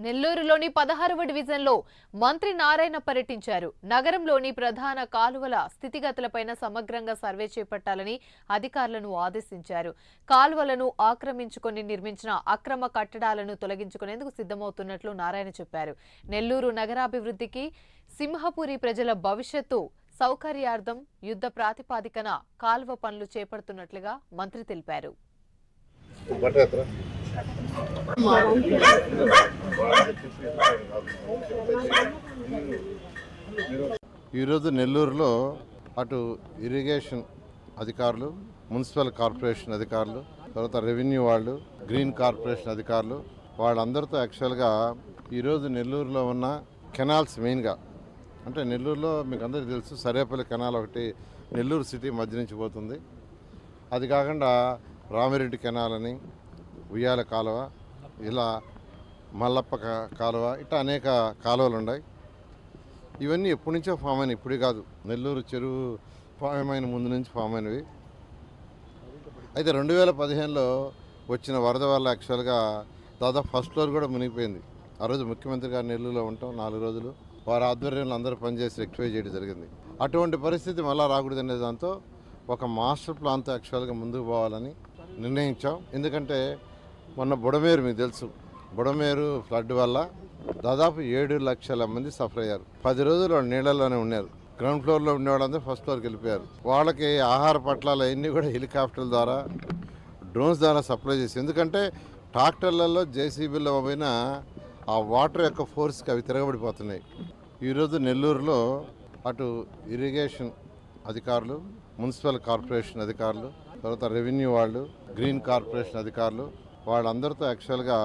నెల్లూరులోని 16వ డివిజన్లో మంత్రి నారాయణ పర్యటించారు. నగరంలోని ప్రధాన కాలువల స్థితిగతులపైన సమగ్రంగా సర్వే చేపట్టాలని అధికారులను ఆదేశించారు. కాలువలను ఆక్రమించుకొని నిర్మించిన అక్రమ కట్టడాలను తొలగించుకునేందుకు సిద్ధమవుతున్నట్లు నారాయణ చెప్పారు. నెల్లూరు నగరాభివృద్ధికి సింహపురి ప్రజల భవిష్యత్తు సౌకర్యార్థం యుద్ధ ప్రాతిపాదికన కాలువ పనులు చేపడుతున్నట్లుగా మంత్రి తెలిపారు. ఈరోజు నెల్లూరులో అటు ఇరిగేషన్ అధికారులు, మున్సిపల్ కార్పొరేషన్ అధికారులు, తర్వాత రెవెన్యూ వాళ్ళు, గ్రీన్ కార్పొరేషన్ అధికారులు వాళ్ళందరితో యాక్చువల్గా ఈరోజు నెల్లూరులో ఉన్న కెనాల్స్ మెయిన్గా అంటే నెల్లూరులో మీకు అందరికీ తెలుసు సరేపల్లి కెనాల్ ఒకటి నెల్లూరు సిటీ మధ్య నుంచి పోతుంది. అది కాకుండా రామిరెడ్డి కెనాల్ అని, ఉయ్యాల కాలువ, ఇలా మల్లప్ప కాలువ, ఇట్లా అనేక కాలువలు ఉన్నాయి. ఇవన్నీ ఎప్పటి నుంచో ఫామ్ అయినాయి, ఇప్పుడు కాదు. నెల్లూరు చెరువు ఫామ్ అయిన ముందు నుంచి ఫామ్ అయినవి. అయితే 2015లో వచ్చిన వరద వల్ల యాక్చువల్గా దాదాపు ఫస్ట్ ఫ్లోర్ కూడా మునిగిపోయింది. ఆ రోజు ముఖ్యమంత్రి గారు నెల్లూరులో ఉంటాం 4 రోజులు. వారి ఆధ్వర్యంలో అందరూ పనిచేసి రెక్టిఫై చేయడం జరిగింది. అటువంటి పరిస్థితి మళ్ళా రాకూడదనే దాంతో ఒక మాస్టర్ ప్లాన్తో యాక్చువల్గా ముందుకు పోవాలని నిర్ణయించాం. ఎందుకంటే మొన్న బుడమేరు మీకు తెలుసు, బుడమేరు ఫ్లడ్ వల్ల దాదాపు 7 లక్షల మంది సఫర్ అయ్యారు. 10 రోజులు వాళ్ళు నీళ్ళల్లోనే ఉన్నారు. గ్రౌండ్ ఫ్లోర్లో ఉండేవాళ్ళందరూ ఫస్ట్ ఫ్లోర్కి వెళ్ళిపోయారు. వాళ్ళకి ఆహార పట్లాలు అవన్నీ కూడా హెలికాప్టర్ల ద్వారా, డ్రోన్స్ ద్వారా సప్లై చేసి, ఎందుకంటే ట్రాక్టర్లలో జేసీబీలో పోయిన ఆ వాటర్ యొక్క ఫోర్స్కి అవి తిరగబడిపోతున్నాయి. ఈరోజు నెల్లూరులో అటు ఇరిగేషన్ అధికారులు, మున్సిపల్ కార్పొరేషన్ అధికారులు, తర్వాత రెవెన్యూ వాళ్ళు, గ్రీన్ కార్పొరేషన్ అధికారులు వాళ్ళందరితో యాక్చువల్గా